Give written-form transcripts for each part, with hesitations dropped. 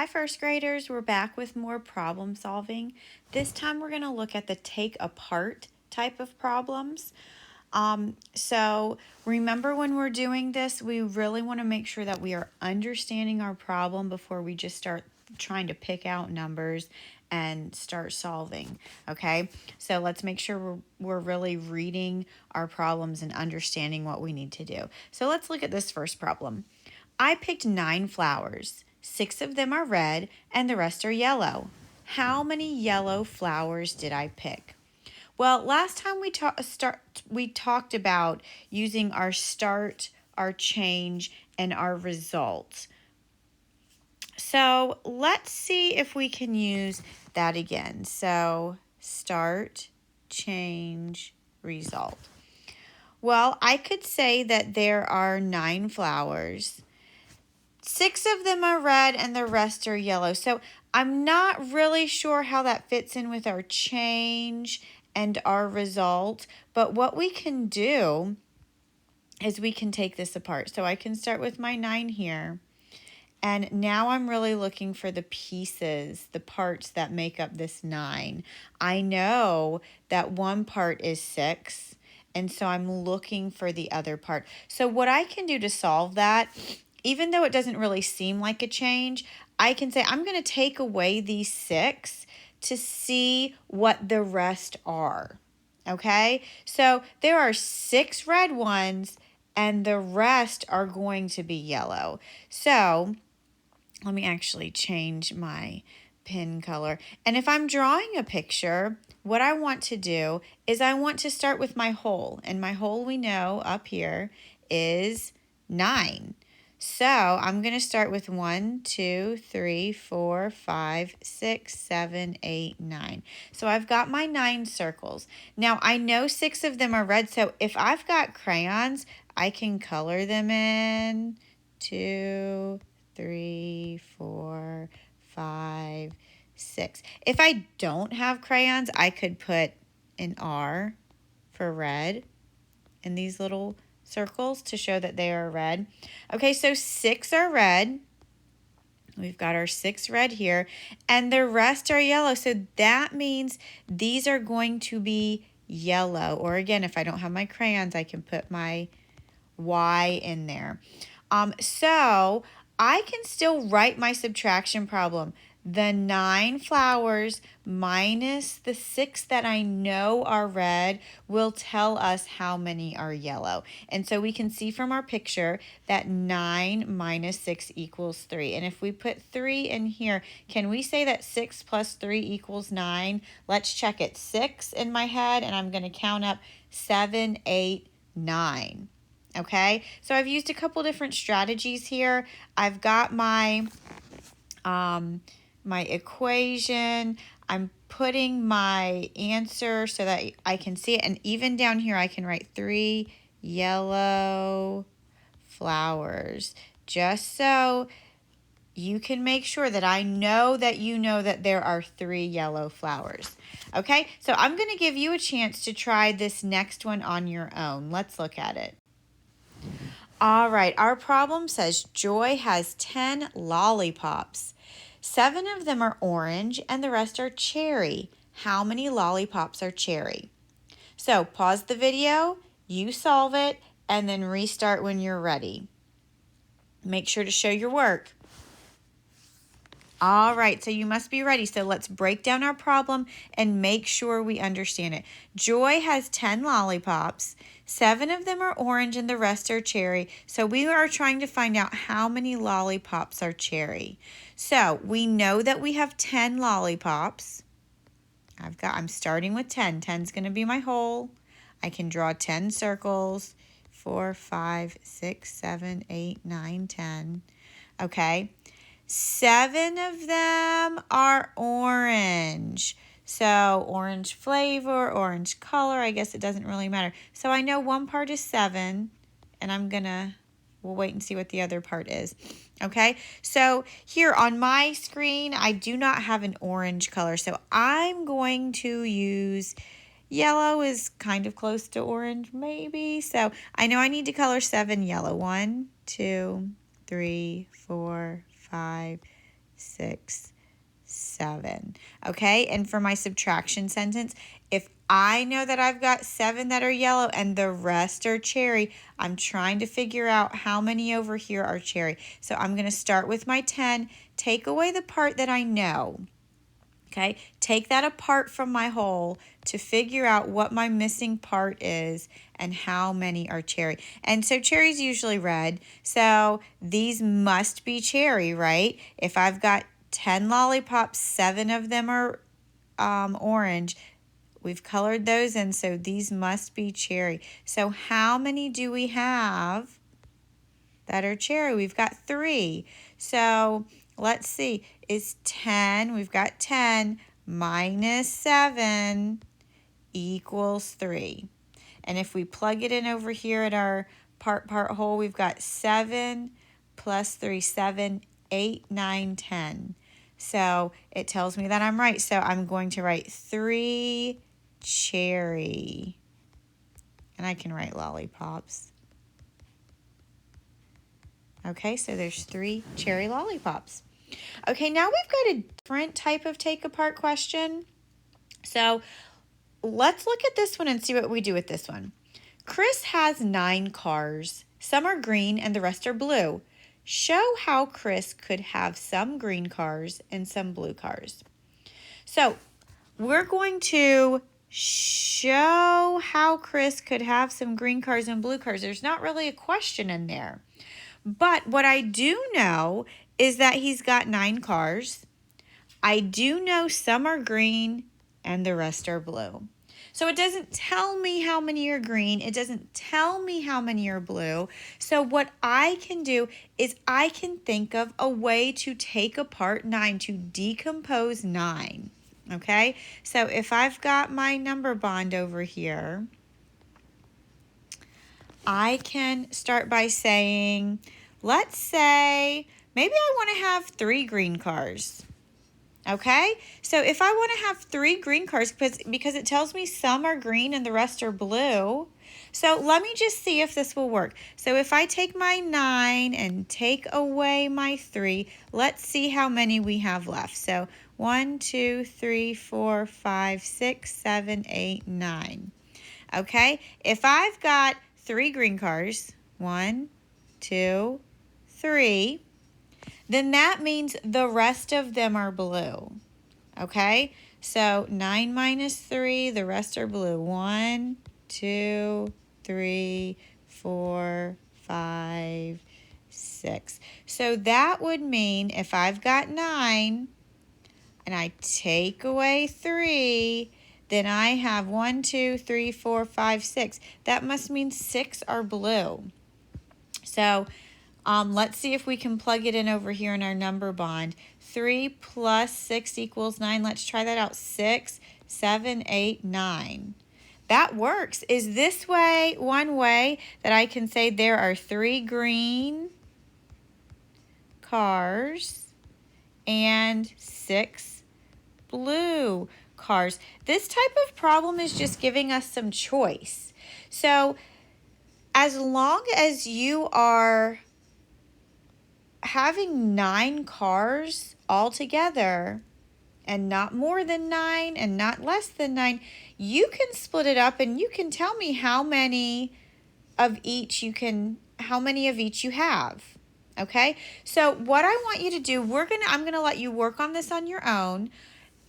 Hi first graders, we're back with more problem solving. This time we're going to look at the take apart type of problems. So remember when we're doing this, we really want to make sure that we are understanding our problem before we just start trying to pick out numbers and start solving. Okay, so let's make sure we're really reading our problems and understanding what we need to do. So let's look at this first problem. I picked 9 flowers. 6 of them are red and the rest are yellow. How many yellow flowers did I pick? Well, last time we talked about using our start, our change, and our result. So let's see if we can use that again. So start, change, result. Well, I could say that there are 9 flowers. 6 of them are red and the rest are yellow. So I'm not really sure how that fits in with our change and our result. But what we can do is we can take this apart. So I can start with my 9 here. And now I'm really looking for the pieces, the parts that make up this 9. I know that one part is 6, and so I'm looking for the other part. So what I can do to solve that, even though it doesn't really seem like a change, I can say I'm going to take away these 6 to see what the rest are. Okay? So there are 6 red ones, and the rest are going to be yellow. So let me actually change my pen color. And if I'm drawing a picture, what I want to do is I want to start with my whole. And my whole, we know up here, is 9. So I'm going to start with 1, 2, 3, 4, 5, 6, 7, 8, 9. So I've got my 9 circles. Now I know 6 of them are red, so if I've got crayons, I can color them in. 2, 3, 4, 5, 6. If I don't have crayons, I could put an R for red in these little circles to show that they are red. Okay, so 6 are red. We've got our 6 red here, and the rest are yellow. So that means these are going to be yellow. Or again, if I don't have my crayons, I can put my Y in there. So I can still write my subtraction problem. The 9 flowers minus the 6 that I know are red will tell us how many are yellow. And so we can see from our picture that 9 minus 6 equals 3. And if we put 3 in here, can we say that 6 plus 3 equals 9? Let's check it. 6 in my head, and I'm going to count up 7, 8, 9. Okay, so I've used a couple different strategies here. I've got my my equation. I'm putting my answer so that I can see it. And even down here, I can write 3 yellow flowers, just so you can make sure that I know that you know that there are 3 yellow flowers. Okay, so I'm going to give you a chance to try this next one on your own. Let's look at it. All right, our problem says Joy has 10 lollipops. 7 of them are orange and the rest are cherry. How many lollipops are cherry? So pause the video, you solve it, and then restart when you're ready. Make sure to show your work. All right, so you must be ready. So let's break down our problem and make sure we understand it. Joy has 10 lollipops. 7 of them are orange and the rest are cherry. So we are trying to find out how many lollipops are cherry. So we know that we have 10 lollipops. I'm starting with 10. 10 is going to be my whole. I can draw 10 circles. 4, 5, 6, 7, 8, 9, 10. Okay. 7 of them are orange. So orange flavor, orange color, I guess it doesn't really matter. So I know one part is 7, and we'll wait and see what the other part is. Okay, so here on my screen, I do not have an orange color. So I'm going to use yellow is kind of close to orange, maybe. So I know I need to color 7 yellow. 1, 2, 3, 4, 5, 6, 7. Okay, and for my subtraction sentence, if I know that I've got 7 that are yellow and the rest are cherry, I'm trying to figure out how many over here are cherry. So I'm going to start with my 10, take away the part that I know. Okay, take that apart from my whole to figure out what my missing part is and how many are cherry. And so cherry's usually red, so these must be cherry, right? If I've got 10 lollipops, 7 of them are orange. We've colored those in, so these must be cherry. So how many do we have that are cherry? We've got 3. So let's see, is 10, we've got 10 minus 7 equals 3. And if we plug it in over here at our part whole, we've got 7 plus 3, 7, 8, 9, 10. So it tells me that I'm right. So I'm going to write 3 cherry. And I can write lollipops. Okay, so there's 3 cherry lollipops. Okay, now we've got a different type of take apart question. So let's look at this one and see what we do with this one. Chris has 9 cars. Some are green and the rest are blue. Show how Chris could have some green cars and some blue cars. So we're going to show how Chris could have some green cars and blue cars. There's not really a question in there. But what I do know is that he's got 9 cars. I do know some are green and the rest are blue. So it doesn't tell me how many are green. It doesn't tell me how many are blue. So what I can do is I can think of a way to take apart 9, to decompose 9. Okay? So if I've got my number bond over here, I can start by saying, let's say, maybe I want to have 3 green cars. Okay, so if I want to have 3 green cars, because it tells me some are green and the rest are blue, so let me just see if this will work. So if I take my 9 and take away my 3, let's see how many we have left. So 1, 2, 3, 4, 5, 6, 7, 8, 9. Okay, if I've got 3 green cars, 1, 2, 3, then that means the rest of them are blue. Okay, so 9 minus 3, the rest are blue. 1, 2, 3, 4, 5, 6. So that would mean if I've got 9 and I take away 3, then I have 1, 2, 3, 4, 5, 6. That must mean 6 are blue. So let's see if we can plug it in over here in our number bond. 3 plus 6 equals 9. Let's try that out. 6, 7, 8, 9. That works. Is this way one way that I can say there are 3 green cars and 6 blue cars? This type of problem is just giving us some choice. So as long as you are having 9 cars all together and not more than 9 and not less than 9, you can split it up and you can tell me how many of each you have. Okay? So what I want you to do, I'm going to let you work on this on your own.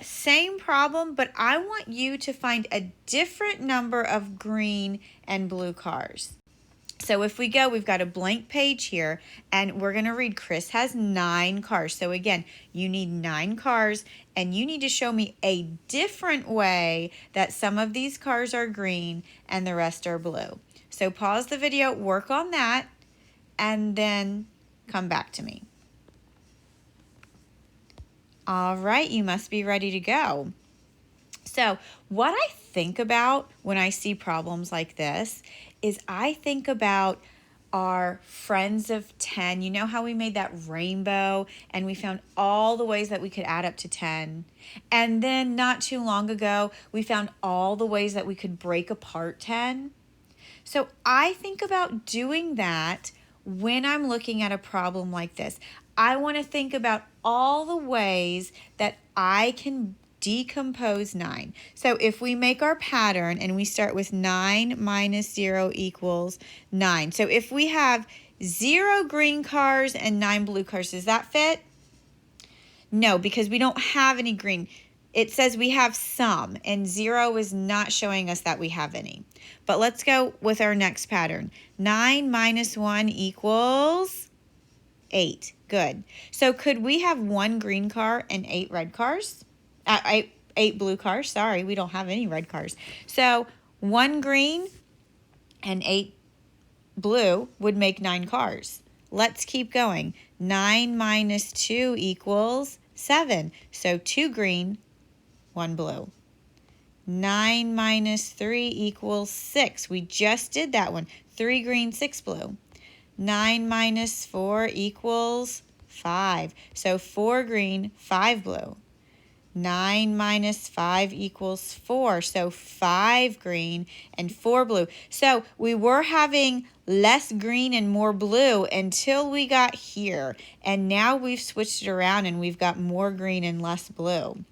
Same problem, but I want you to find a different number of green and blue cars. So if we go, we've got a blank page here, and we're going to read Chris has 9 cars. So again, you need 9 cars, and you need to show me a different way that some of these cars are green and the rest are blue. So pause the video, work on that, and then come back to me. All right, you must be ready to go. So what I think about when I see problems like this is I think about our friends of 10. You know how we made that rainbow and we found all the ways that we could add up to 10? And then not too long ago, we found all the ways that we could break apart 10. So I think about doing that when I'm looking at a problem like this. I want to think about all the ways that I can decompose 9. So if we make our pattern and we start with 9 minus 0 equals 9. So if we have 0 green cars and 9 blue cars, does that fit? No, because we don't have any green. It says we have some, and 0 is not showing us that we have any. But let's go with our next pattern. 9 minus 1 equals 8. Good. So could we have 1 green car and 8 red cars? 8 blue cars. Sorry, we don't have any red cars. So 1 green and 8 blue would make 9 cars. Let's keep going. 9 minus 2 equals 7. So 2 green, 1 blue. 9 minus 3 equals 6. We just did that one. 3 green, 6 blue. 9 minus 4 equals 5. So 4 green, 5 blue. 9 minus 5 equals 4. So 5 green and 4 blue. So we were having less green and more blue until we got here. And now we've switched it around and we've got more green and less blue.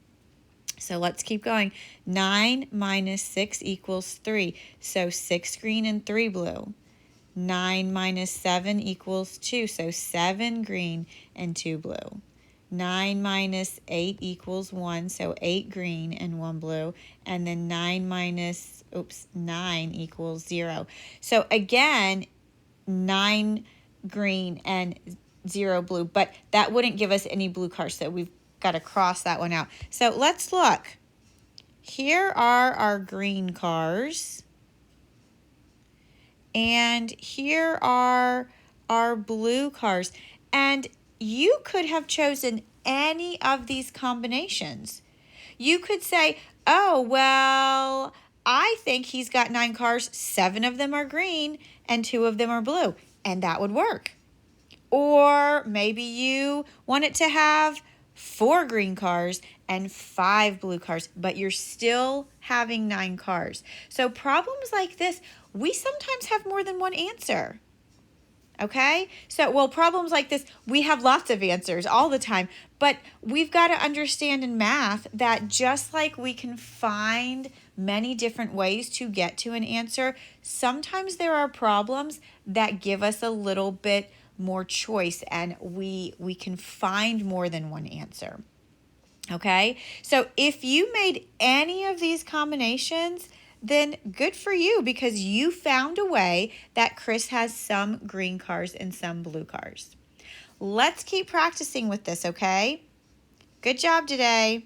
So let's keep going. 9 minus 6 equals 3. So 6 green and 3 blue. 9 minus 7 equals 2. So 7 green and 2 blue. 9 minus 8 equals 1. So 8 green and 1 blue. And then 9 equals 0. So again, 9 green and 0 blue. But that wouldn't give us any blue cars. So we've got to cross that one out. So let's look. Here are our green cars. And here are our blue cars. And you could have chosen any of these combinations. You could say, oh, well, I think he's got 9 cars. 7 of them are green and 2 of them are blue. And that would work. Or maybe you want it to have 4 green cars and 5 blue cars, but you're still having 9 cars. So problems like this, we sometimes have more than one answer. Okay? So, problems like this, we have lots of answers all the time, but we've got to understand in math that just like we can find many different ways to get to an answer, sometimes there are problems that give us a little bit more choice and we can find more than one answer. Okay? So if you made any of these combinations, then good for you because you found a way that Chris has some green cars and some blue cars. Let's keep practicing with this, okay? Good job today.